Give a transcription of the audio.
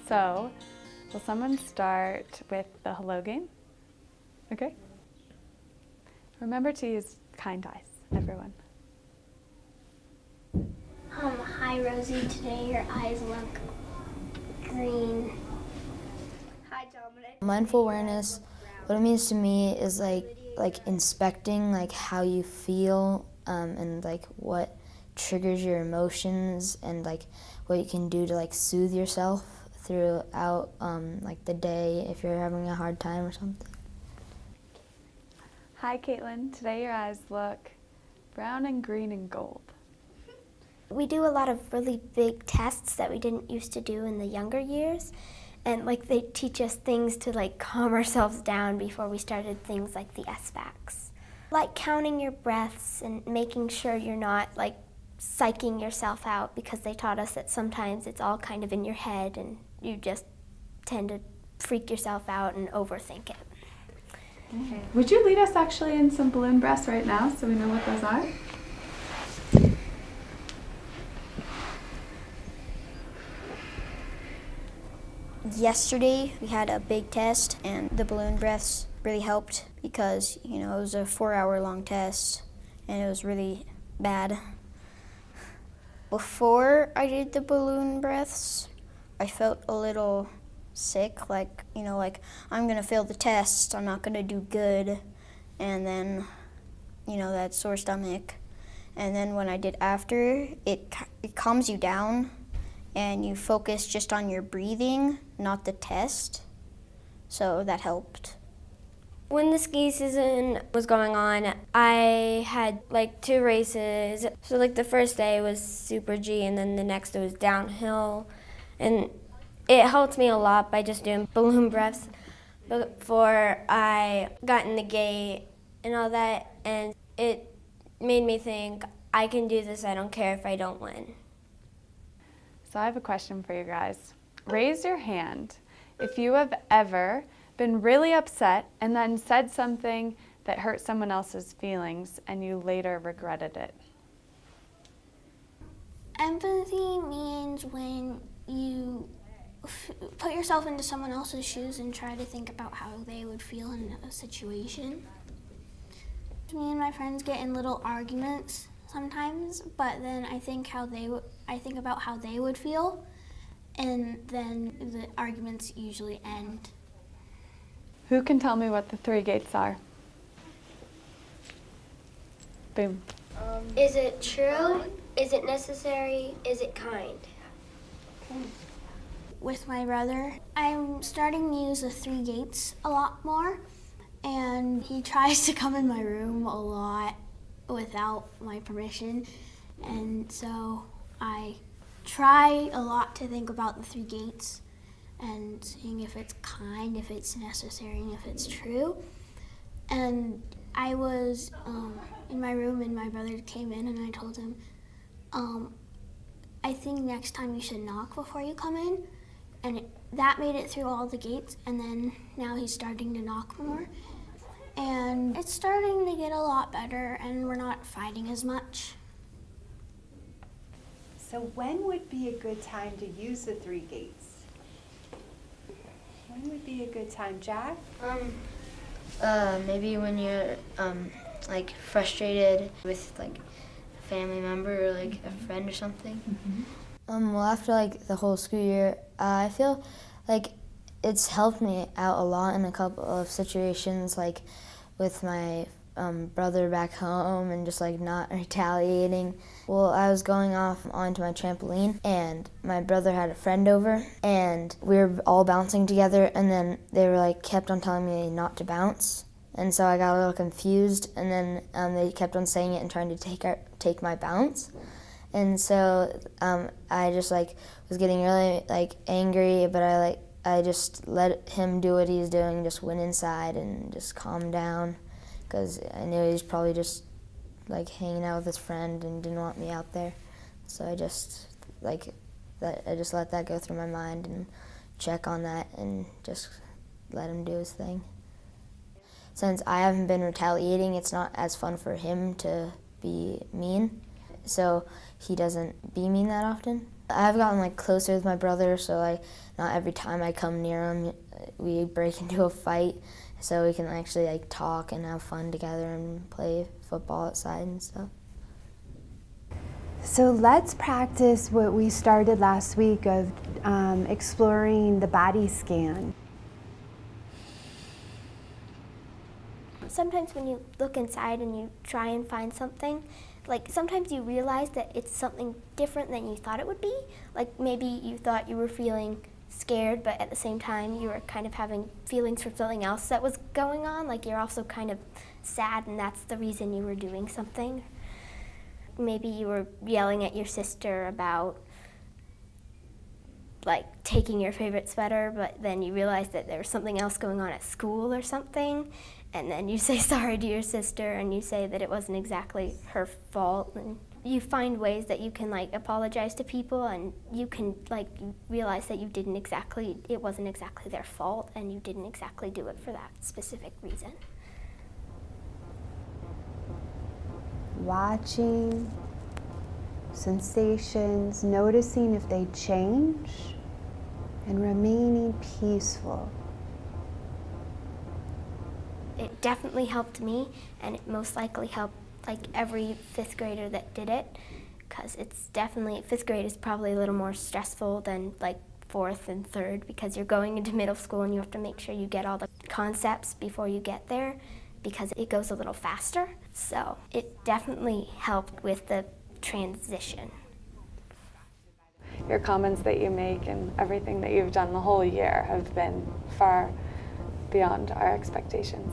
So, will someone start with the hello game? Okay. Remember to use kind eyes, everyone. Hi Rosie, today your eyes look green. Hi Dominic. Mindful awareness, what it means to me is like inspecting like how you feel and like what triggers your emotions and like what you can do to like soothe yourself throughout like the day if you're having a hard time or something. Hi Caitlin, today your eyes look brown and green and gold. We do a lot of really big tests that we didn't used to do in the younger years. And like they teach us things to like calm ourselves down before we started things like the SBACs. Like counting your breaths and making sure you're not like psyching yourself out, because they taught us that sometimes it's all kind of in your head and you just tend to freak yourself out and overthink it. Okay. Would you lead us actually in some balloon breaths right now so we know what those are? Yesterday we had a big test and the balloon breaths really helped because, it was a 4-hour long test and it was really bad. Before I did the balloon breaths, I felt a little sick, like I'm gonna fail the test, I'm not gonna do good, and then, that sore stomach. And then when I did after, it calms you down and you focus just on your breathing, not the test. So that helped. When the ski season was going on, I had like 2 races. So like the first day was Super G and then the next it was downhill. And it helped me a lot by just doing balloon breaths before I got in the gate and all that. And it made me think, I can do this, I don't care if I don't win. So I have a question for you guys. Raise your hand if you have ever been really upset and then said something that hurt someone else's feelings and you later regretted it. Empathy means when you put yourself into someone else's shoes and try to think about how they would feel in a situation. Me and my friends get in little arguments sometimes, but then I think about how they would feel, and then the arguments usually end. Who can tell me what the 3 gates are? Boom. Is it true? Is it necessary? Is it kind? With my brother, I'm starting to use the 3 gates a lot more, and he tries to come in my room a lot without my permission, and so I try a lot to think about the 3 gates and seeing if it's kind, if it's necessary, and if it's true. And I was in my room and my brother came in and I told him, I think next time you should knock before you come in. And that made it through all the gates, and then now he's starting to knock more. And it's starting to get a lot better and we're not fighting as much. So when would be a good time to use the 3 gates? When would be a good time, Jack? Maybe when you're like frustrated with like a family member or like a friend or something. Well, after like the whole school year, I feel like it's helped me out a lot in a couple of situations, like with my brother back home and just like not retaliating. Well, I was going off onto my trampoline and my brother had a friend over and we were all bouncing together, and then they were like kept on telling me not to bounce, and so I got a little confused, and then they kept on saying it and trying to take my bounce. And so I just like was getting really like angry, but I just let him do what he's doing, just went inside and just calmed down, because I knew he was probably just like hanging out with his friend and didn't want me out there. So I just let that go through my mind and check on that and just let him do his thing. Since I haven't been retaliating, it's not as fun for him to be mean. So he doesn't be mean that often. I've gotten like closer with my brother, so like not every time I come near him we break into a fight, so we can actually like talk and have fun together and play football outside and stuff. So let's practice what we started last week of exploring the body scan. Sometimes when you look inside and you try and find something, like sometimes you realize that it's something different than you thought it would be. Like maybe you thought you were feeling scared, but at the same time you were kind of having feelings for something else that was going on. Like you're also kind of sad and that's the reason you were doing something. Maybe you were yelling at your sister about like taking your favorite sweater, but then you realized that there was something else going on at school or something, and then you say sorry to your sister and you say that it wasn't exactly her fault, and you find ways that you can like apologize to people, and you can like realize that it wasn't exactly their fault and you didn't exactly do it for that specific reason. Watching sensations, noticing if they change, and remaining peaceful. It definitely helped me, and it most likely helped like every fifth grader that did it, because fifth grade is probably a little more stressful than like fourth and third, because you're going into middle school and you have to make sure you get all the concepts before you get there, because it goes a little faster. So it definitely helped with the transition. Your comments that you make and everything that you've done the whole year have been far beyond our expectations.